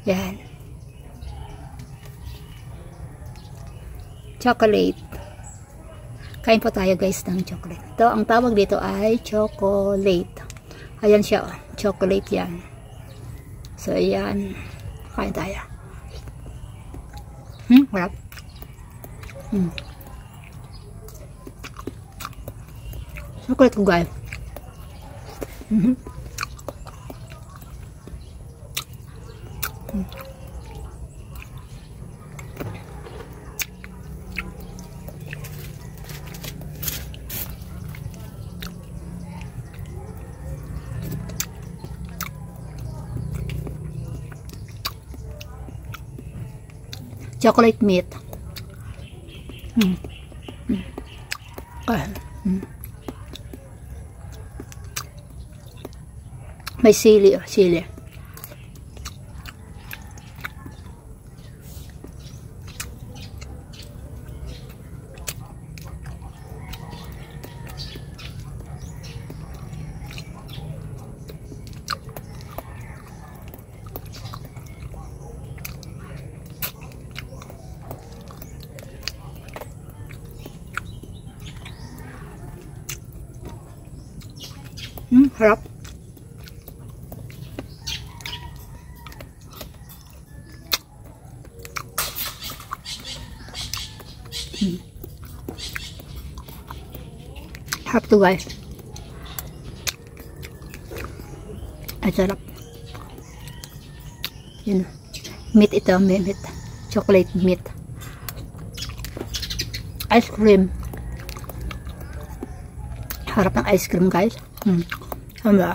Yan. Chocolate. Kain po tayo guys ng chocolate. Ito, ang tawag dito ay chocolate. Ayan siya, oh. Chocolate yan. So, ayan. Kain tayo. Harap. Chocolate ko guys. Chocolate meat. May sili, sili. Harap. Harap to guys. Ay, sarap. Yun. Meat ito, meat. Chocolate meat. Ice cream. Harap ng ice cream guys. Ano?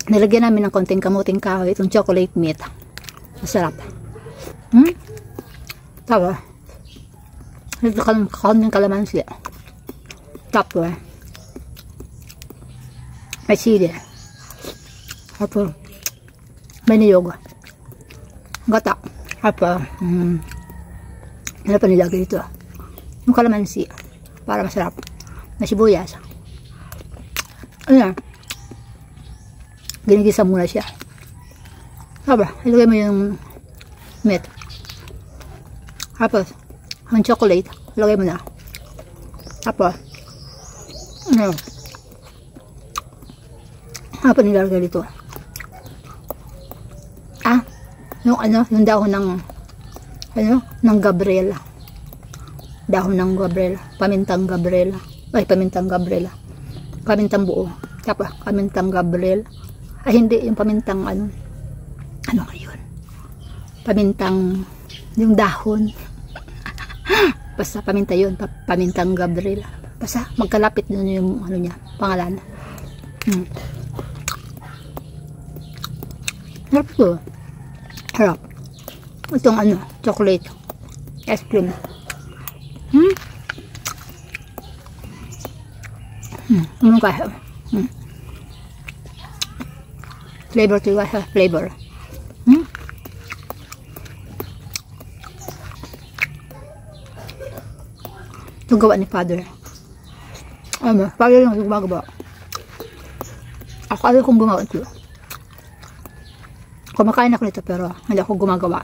Nilagyan namin ng konting kamuting kahoy itong chocolate meat. Masarap. Tawa. Ito kaming kalamansi. Tapos may sili. Tapos may niyog. Gata. Tapos ano pa nilagay dito? Yung kalamansi. Para masarap. May sibuyas. Ayan. Ginigisa muna siya. Tapos ilagay mo yung meat. Tapos ang chocolate. Ilagay mo na. Tapos apa nilalagay dito? Yung dahon ng Gabriela. Dahon ng Gabriela. Pamintang Gabriela. Ay, pamintang Gabriela. Pamintang buo. Tapos, pamintang Gabriela. Ay, hindi. Yung pamintang ano ngayon? Pamintang, yung dahon. Basta paminta yun. Pamintang Gabriela. Basta, magkalapit nun yung niya, pangalan. Harap to. Harap. Itong chocolate. Ice cream. Ano kaya? Flavor to guys. Flavor. Ito gawa ni Father. Father yung gumagawa. Ako alam kong gumawa ito. Kumakain ako nito pero hindi ako gumagawa.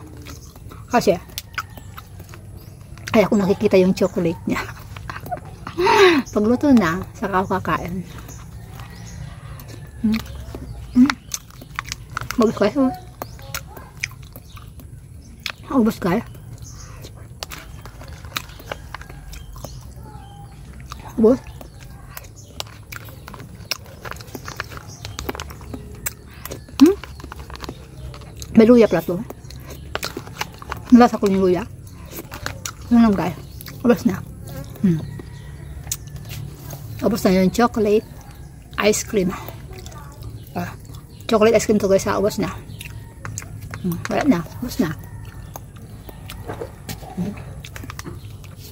Kasi ay ako nakikita yung chocolate niya. Pagluto na, saka ako kakain. Ubus kayo. Ubus kayo. Ubus. May luya pala to. Nalasa ko yung luya. Ano lang guys. Ubus na. Ubus na yung chocolate ice cream. Chocolate ice cream to guys. Ubus na. Wala na. Ubus na.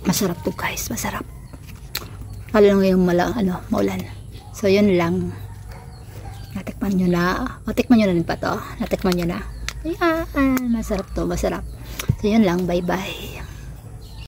Masarap to guys. Masarap. Lalo lang ngayong maulan. So yun lang. Natikman nyo na. Natikman nyo na rin pa to. Natikman nyo na. Ayan, masarap to, masarap. So, yun lang. Bye-bye.